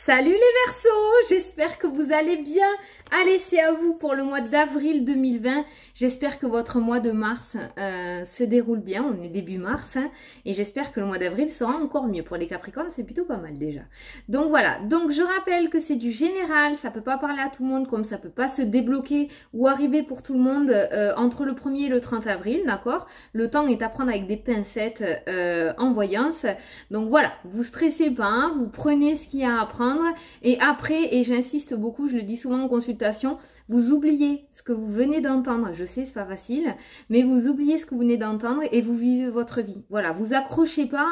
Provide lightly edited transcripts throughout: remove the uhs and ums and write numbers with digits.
Salut les Verseaux, j'espère que vous allez bien. Allez, c'est à vous pour le mois d'avril 2020. J'espère que votre mois de mars se déroule bien. On est début mars hein, et j'espère que le mois d'avril sera encore mieux. Pour les Capricornes, c'est plutôt pas mal déjà. Donc voilà, donc je rappelle que c'est du général. Ça peut pas parler à tout le monde comme ça peut pas se débloquer ou arriver pour tout le monde entre le 1er et le 30 avril, d'accord? Le temps est à prendre avec des pincettes en voyance. Donc voilà, vous stressez pas, hein, vous prenez ce qu'il y a à prendre. Et après, et j'insiste beaucoup, je le dis souvent en consultation, vous oubliez ce que vous venez d'entendre. Je sais, c'est pas facile, mais vous oubliez ce que vous venez d'entendre et vous vivez votre vie. Voilà, vous accrochez pas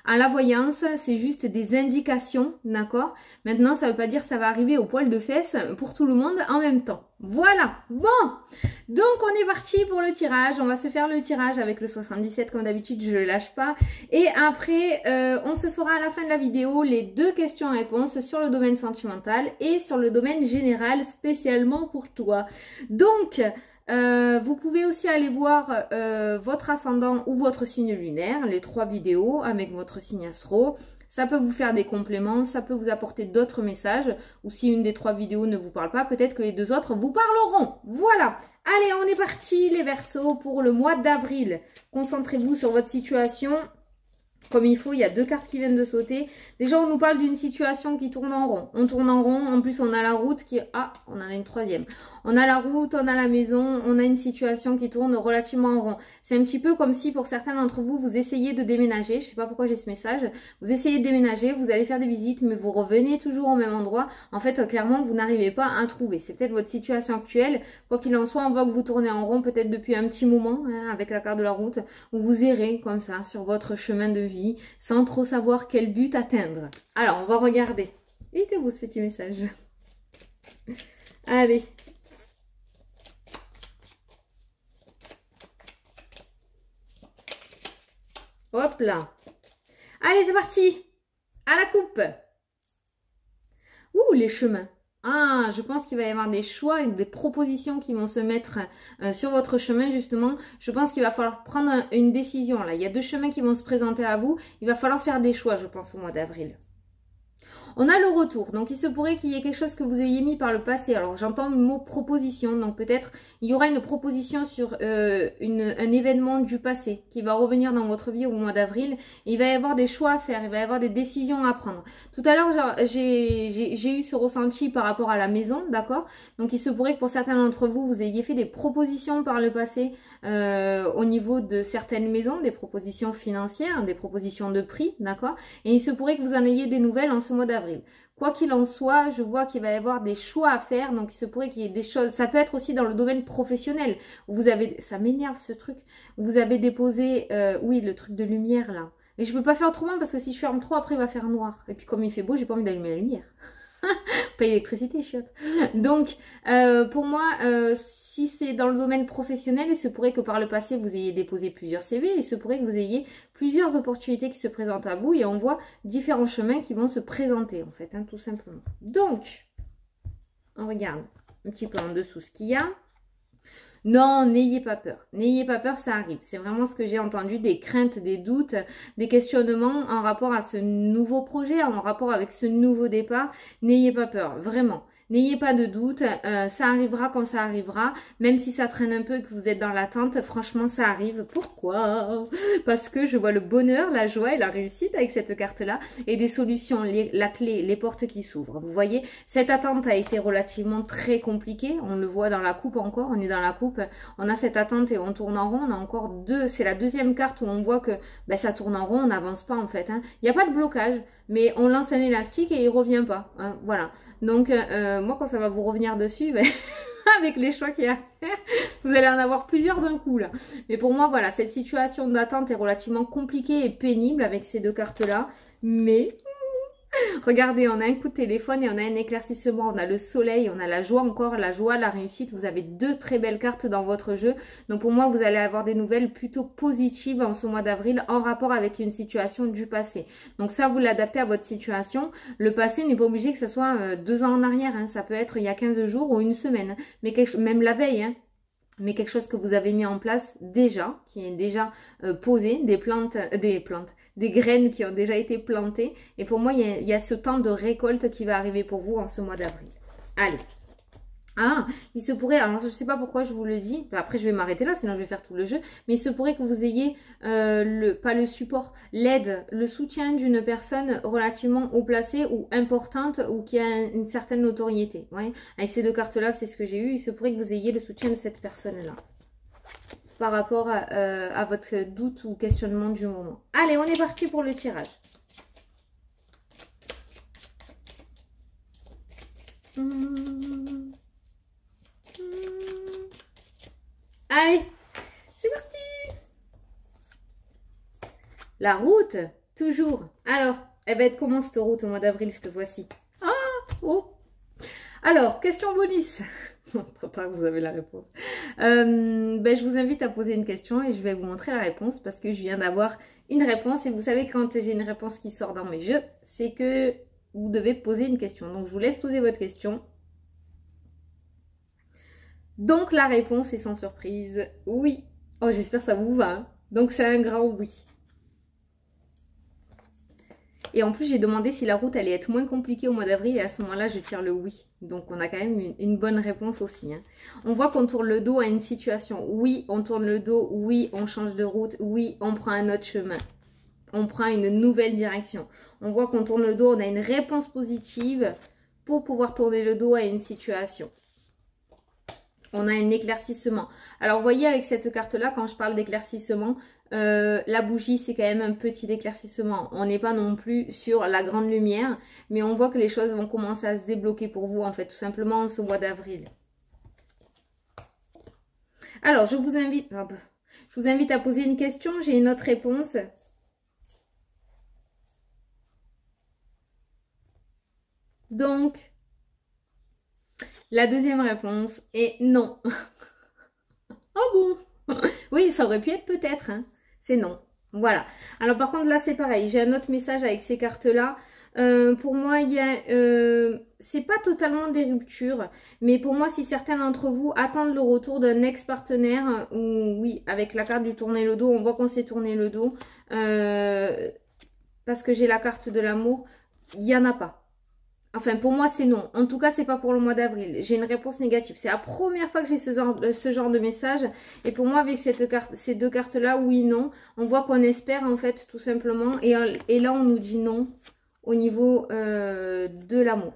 à la voyance, c'est juste des indications, d'accord? Maintenant, ça veut pas dire que ça va arriver au poil de fesses pour tout le monde en même temps. Voilà, bon, donc on est parti pour le tirage. On va se faire le tirage avec le 77 comme d'habitude, je le lâche pas. Et après, on se fera à la fin de la vidéo les deux questions-réponses sur le domaine sentimental et sur le domaine général spécialement pour toi. Donc, vous pouvez aussi aller voir votre ascendant ou votre signe lunaire, les 3 vidéos avec votre signe astro. Ça peut vous faire des compléments, ça peut vous apporter d'autres messages. Ou si une des 3 vidéos ne vous parle pas, peut-être que les 2 autres vous parleront. Voilà. Allez, on est parti les Verseaux pour le mois d'avril. Concentrez-vous sur votre situation. Comme il faut, il y a 2 cartes qui viennent de sauter. Déjà, on nous parle d'une situation qui tourne en rond. On tourne en rond. En plus, on a la route qui... Ah, on en a une 3e. On a la route, on a la maison, on a une situation qui tourne relativement en rond. C'est un petit peu comme si pour certains d'entre vous, vous essayez de déménager. Je sais pas pourquoi j'ai ce message. Vous essayez de déménager, vous allez faire des visites, mais vous revenez toujours au même endroit. En fait, clairement, vous n'arrivez pas à trouver. C'est peut-être votre situation actuelle. Quoi qu'il en soit, on voit que vous tournez en rond peut-être depuis un petit moment, hein, avec la carte de la route, où vous errez comme ça sur votre chemin de vie, sans trop savoir quel but atteindre. Alors, on va regarder. Il était beau ce petit message. Allez. Hop là. Allez, c'est parti. À la coupe. Ouh, les chemins. Ah, je pense qu'il va y avoir des choix et des propositions qui vont se mettre sur votre chemin, justement. Je pense qu'il va falloir prendre une décision, là. Il y a 2 chemins qui vont se présenter à vous. Il va falloir faire des choix, je pense, au mois d'avril. On a le retour, donc il se pourrait qu'il y ait quelque chose que vous ayez mis par le passé. Alors j'entends le mot proposition, donc peut-être il y aura une proposition sur un événement du passé qui va revenir dans votre vie au mois d'avril. Il va y avoir des choix à faire, il va y avoir des décisions à prendre. Tout à l'heure j'ai eu ce ressenti par rapport à la maison, d'accord? Donc il se pourrait que pour certains d'entre vous, vous ayez fait des propositions par le passé au niveau de certaines maisons, des propositions financières, des propositions de prix, d'accord? Et il se pourrait que vous en ayez des nouvelles en ce mois d'avril. Quoi qu'il en soit, je vois qu'il va y avoir des choix à faire, donc il se pourrait qu'il y ait des choses, ça peut être aussi dans le domaine professionnel, où vous avez, ça m'énerve ce truc, vous avez déposé, oui, le truc de lumière là, mais je peux pas faire autrement parce que si je ferme trop, après il va faire noir, et puis comme il fait beau, j'ai pas envie d'allumer la lumière, pas l'électricité, chiotte. Donc, pour moi, si c'est dans le domaine professionnel, il se pourrait que par le passé, vous ayez déposé plusieurs CV, il se pourrait que vous ayez plusieurs opportunités qui se présentent à vous et on voit différents chemins qui vont se présenter, en fait, hein, tout simplement. Donc, on regarde un petit peu en dessous ce qu'il y a. Non, n'ayez pas peur. N'ayez pas peur, ça arrive. C'est vraiment ce que j'ai entendu, des craintes, des doutes, des questionnements en rapport à ce nouveau projet, en rapport avec ce nouveau départ. N'ayez pas peur, vraiment. N'ayez pas de doute, ça arrivera quand ça arrivera, même si ça traîne un peu et que vous êtes dans l'attente, franchement ça arrive. Pourquoi? Parce que je vois le bonheur, la joie et la réussite avec cette carte-là et des solutions, la clé, les portes qui s'ouvrent. Vous voyez, cette attente a été relativement très compliquée, on le voit dans la coupe encore, on est dans la coupe, on a cette attente et on tourne en rond, on a encore 2, c'est la 2e carte où on voit que ben, ça tourne en rond, on n'avance pas en fait. Hein. Il n'y a pas de blocage, mais on lance un élastique et il revient pas, hein, voilà. Donc, moi, quand ça va vous revenir dessus, ben, avec les choix qu'il y a à faire, vous allez en avoir plusieurs d'un coup, là. Mais pour moi, voilà, cette situation d'attente est relativement compliquée et pénible avec ces 2 cartes-là. Mais... regardez, on a un coup de téléphone et on a un éclaircissement, on a le soleil, on a la joie encore, la joie, la réussite. Vous avez 2 très belles cartes dans votre jeu. Donc pour moi, vous allez avoir des nouvelles plutôt positives en ce mois d'avril en rapport avec une situation du passé. Donc ça, vous l'adaptez à votre situation. Le passé n'est pas obligé que ce soit 2 ans en arrière. Hein. Ça peut être il y a 15 jours ou une semaine. Mais même la veille, hein. Mais quelque chose que vous avez mis en place déjà, qui est déjà posé, des plantes, des graines qui ont déjà été plantées. Et pour moi, il y a ce temps de récolte qui va arriver pour vous en ce mois d'avril. Allez. Ah, il se pourrait, alors je ne sais pas pourquoi je vous le dis, après je vais m'arrêter là, sinon je vais faire tout le jeu, mais il se pourrait que vous ayez, pas le support, l'aide, le soutien d'une personne relativement haut placée ou importante ou qui a une certaine notoriété. Ouais. Avec ces deux cartes-là, c'est ce que j'ai eu, il se pourrait que vous ayez le soutien de cette personne-là par rapport à votre doute ou questionnement du moment. Allez, on est parti pour le tirage. Allez, c'est parti. La route, toujours. Alors, elle va être comment cette route au mois d'avril, cette fois-ci? Ah, oh. Alors, question bonus. Entre temps, vous avez la réponse. Je vous invite à poser une question et je vais vous montrer la réponse parce que je viens d'avoir une réponse. Et vous savez, quand j'ai une réponse qui sort dans mes jeux, c'est que vous devez poser une question. Donc, je vous laisse poser votre question. Donc, la réponse est sans surprise, oui. Oh, j'espère que ça vous va. Hein. Donc, c'est un grand oui. Et en plus, j'ai demandé si la route allait être moins compliquée au mois d'avril. Et à ce moment-là, je tire le oui. Donc, on a quand même une bonne réponse aussi. Hein. On voit qu'on tourne le dos à une situation. Oui, on tourne le dos. Oui, on change de route. Oui, on prend un autre chemin. On prend une nouvelle direction. On voit qu'on tourne le dos. On a une réponse positive pour pouvoir tourner le dos à une situation. On a un éclaircissement. Alors, vous voyez, avec cette carte-là, quand je parle d'éclaircissement, la bougie, c'est quand même un petit éclaircissement. On n'est pas non plus sur la grande lumière, mais on voit que les choses vont commencer à se débloquer pour vous, en fait, tout simplement en ce mois d'avril. Alors, je vous invite à poser une question. J'ai une autre réponse. Donc, la deuxième réponse est non. Oh bon? Oui, ça aurait pu être peut-être. Hein. C'est non. Voilà. Alors par contre, là, c'est pareil. J'ai un autre message avec ces cartes-là. Pour moi, il y a... c'est pas totalement des ruptures. Mais pour moi, si certains d'entre vous attendent le retour d'un ex-partenaire, ou oui, avec la carte du tourner le dos, on voit qu'on s'est tourné le dos. Parce que j'ai la carte de l'amour, il n'y en a pas. Enfin, pour moi, c'est non. En tout cas, c'est pas pour le mois d'avril. J'ai une réponse négative. C'est la première fois que j'ai ce genre de message. Et pour moi, avec ces deux cartes-là, oui, non. On voit qu'on espère, en fait, tout simplement. Et là, on nous dit non au niveau de l'amour.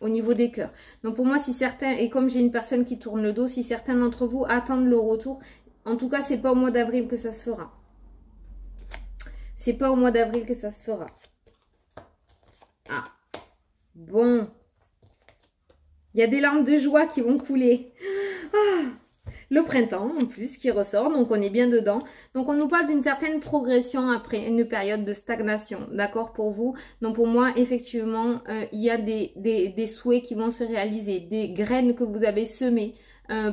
Au niveau des cœurs. Donc, pour moi, si certains, et comme j'ai une personne qui tourne le dos, si certains d'entre vous attendent le retour, en tout cas, c'est pas au mois d'avril que ça se fera. C'est pas au mois d'avril que ça se fera. Ah. Bon, il y a des larmes de joie qui vont couler. Ah, le printemps en plus qui ressort, donc on est bien dedans. Donc on nous parle d'une certaine progression après une période de stagnation, d'accord pour vous. Donc pour moi, effectivement, il y a des souhaits qui vont se réaliser, des graines que vous avez semées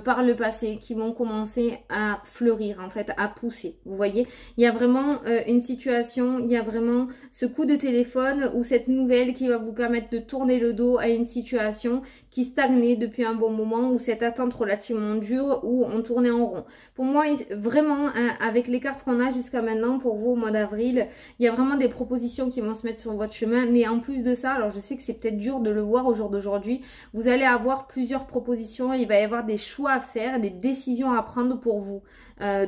par le passé qui vont commencer à fleurir, en fait, à pousser. Vous voyez, il y a vraiment une situation, il y a vraiment ce coup de téléphone ou cette nouvelle qui va vous permettre de tourner le dos à une situation qui stagnait depuis un bon moment ou cette attente relativement dure où on tournait en rond. Pour moi, vraiment, hein, avec les cartes qu'on a jusqu'à maintenant, pour vous au mois d'avril, il y a vraiment des propositions qui vont se mettre sur votre chemin. Mais en plus de ça, alors je sais que c'est peut-être dur de le voir au jour d'aujourd'hui, vous allez avoir plusieurs propositions, il va y avoir des choix à faire, des décisions à prendre pour vous.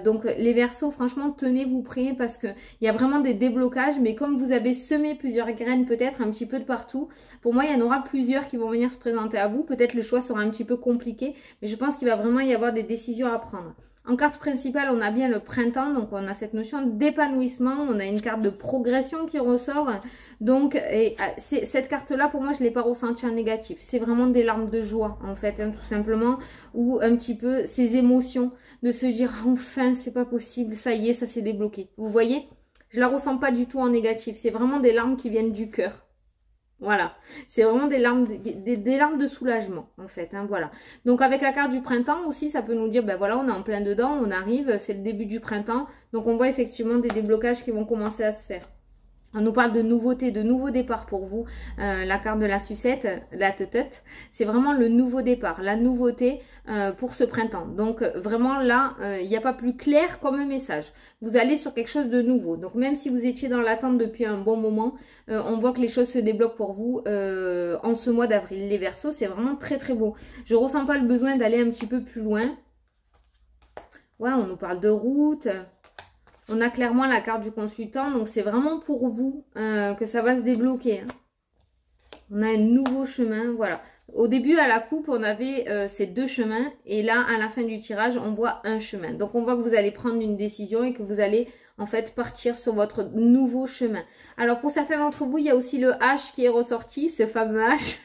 Donc les Verseaux, franchement, tenez-vous prêts parce que il y a vraiment des déblocages, mais comme vous avez semé plusieurs graines peut-être un petit peu de partout, pour moi, il y en aura plusieurs qui vont venir se présenter à vous. Peut-être le choix sera un petit peu compliqué, mais je pense qu'il va vraiment y avoir des décisions à prendre. En carte principale, on a bien le printemps, donc on a cette notion d'épanouissement, on a une carte de progression qui ressort. Donc, cette carte-là, pour moi, je ne l'ai pas ressentie en négatif. C'est vraiment des larmes de joie, en fait, hein, tout simplement. Ou un petit peu ces émotions de se dire, enfin, c'est pas possible, ça y est, ça s'est débloqué. Vous voyez? Je la ressens pas du tout en négatif. C'est vraiment des larmes qui viennent du cœur. Voilà, c'est vraiment des larmes de soulagement en fait, hein, voilà. Donc avec la carte du printemps aussi, ça peut nous dire, ben voilà, on est en plein dedans, on arrive, c'est le début du printemps. Donc on voit effectivement des déblocages qui vont commencer à se faire. On nous parle de nouveauté, de nouveau départ pour vous. La carte de la sucette, la teutette, c'est vraiment le nouveau départ, la nouveauté pour ce printemps. Donc vraiment là, il n'y a pas plus clair comme message. Vous allez sur quelque chose de nouveau. Donc même si vous étiez dans l'attente depuis un bon moment, on voit que les choses se débloquent pour vous en ce mois d'avril. Les Verseaux, c'est vraiment très très beau. Je ne ressens pas le besoin d'aller un petit peu plus loin. Ouais, on nous parle de route. On a clairement la carte du consultant, donc c'est vraiment pour vous que ça va se débloquer. Hein. On a un nouveau chemin, voilà. Au début, à la coupe, on avait ces deux chemins. Et là, à la fin du tirage, on voit un chemin. Donc, on voit que vous allez prendre une décision et que vous allez, en fait, partir sur votre nouveau chemin. Alors, pour certains d'entre vous, il y a aussi le H qui est ressorti, ce fameux H.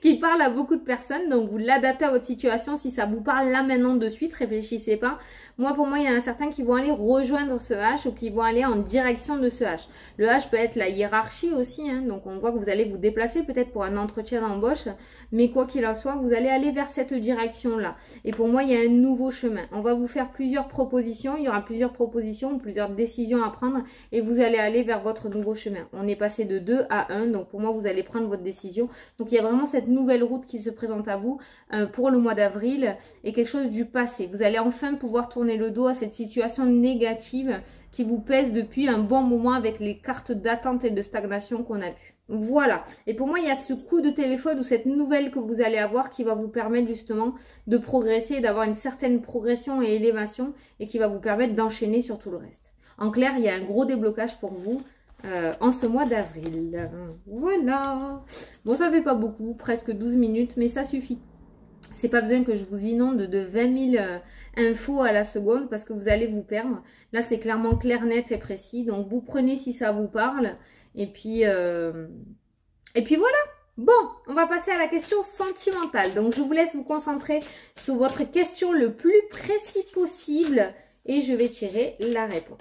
qui parle à beaucoup de personnes, donc vous l'adaptez à votre situation. Si ça vous parle là maintenant de suite, réfléchissez pas. Pour moi, il y en a certains qui vont aller rejoindre ce H ou qui vont aller en direction de ce H. Le H peut être la hiérarchie aussi, hein, donc on voit que vous allez vous déplacer peut-être pour un entretien d'embauche, mais quoi qu'il en soit, vous allez aller vers cette direction-là. Et pour moi, il y a un nouveau chemin. On va vous faire plusieurs propositions, il y aura plusieurs propositions, plusieurs décisions à prendre et vous allez aller vers votre nouveau chemin. On est passé de 2 à 1, donc pour moi, vous allez prendre votre décision. Donc il y a vraiment cette nouvelle route qui se présente à vous pour le mois d'avril et quelque chose du passé. Vous allez enfin pouvoir tourner le dos à cette situation négative qui vous pèse depuis un bon moment avec les cartes d'attente et de stagnation qu'on a vues. Voilà. Et pour moi, il y a ce coup de téléphone ou cette nouvelle que vous allez avoir qui va vous permettre justement de progresser, d'avoir une certaine progression et élévation et qui va vous permettre d'enchaîner sur tout le reste. En clair, il y a un gros déblocage pour vous. En ce mois d'avril. Voilà. Bon, ça fait pas beaucoup, presque 12 minutes, mais ça suffit. C'est pas besoin que je vous inonde de 20 000 infos à la seconde parce que vous allez vous perdre. Là, c'est clairement clair, net et précis. Donc, vous prenez si ça vous parle. Et puis voilà. Bon, on va passer à la question sentimentale. Donc, je vous laisse vous concentrer sur votre question le plus précis possible et je vais tirer la réponse.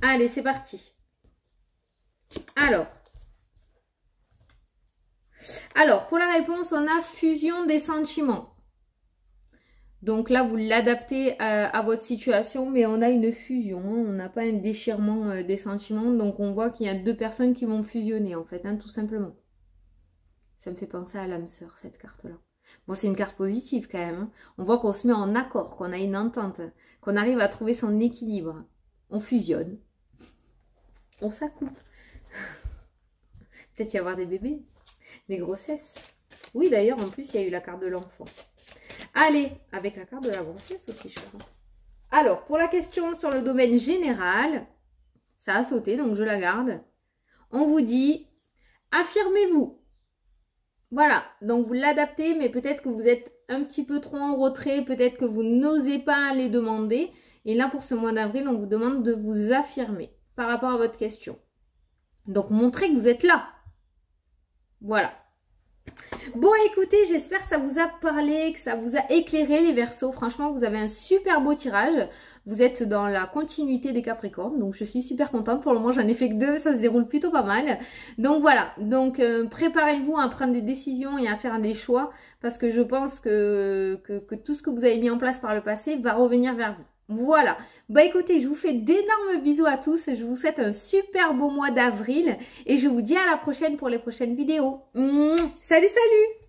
Allez, c'est parti. Alors, pour la réponse, on a fusion des sentiments. Donc là, vous l'adaptez à votre situation, mais on a une fusion. On n'a pas un déchirement des sentiments. Donc, on voit qu'il y a deux personnes qui vont fusionner, en fait, hein, tout simplement. Ça me fait penser à l'âme sœur, cette carte-là. Bon, c'est une carte positive quand même. Hein. On voit qu'on se met en accord, qu'on a une entente, qu'on arrive à trouver son équilibre. On fusionne. On s'accoupe. Peut-être y avoir des bébés, des grossesses. Oui, d'ailleurs, en plus, il y a eu la carte de l'enfant. Allez, avec la carte de la grossesse aussi, je crois. Alors, pour la question sur le domaine général, ça a sauté, donc je la garde. On vous dit, affirmez-vous. Voilà, donc vous l'adaptez, mais peut-être que vous êtes un petit peu trop en retrait, peut-être que vous n'osez pas les demander. Et là, pour ce mois d'avril, on vous demande de vous affirmer par rapport à votre question. Donc, montrez que vous êtes là. Voilà. Bon, écoutez, j'espère que ça vous a parlé, que ça vous a éclairé les Verseaux. Franchement, vous avez un super beau tirage. Vous êtes dans la continuité des Capricornes, donc je suis super contente. Pour le moment, j'en ai fait que 2, ça se déroule plutôt pas mal. Donc voilà, donc préparez-vous à prendre des décisions et à faire des choix, parce que je pense que tout ce que vous avez mis en place par le passé va revenir vers vous. Voilà, bah écoutez, je vous fais d'énormes bisous à tous, je vous souhaite un super beau mois d'avril et je vous dis à la prochaine pour les prochaines vidéos. Salut, salut!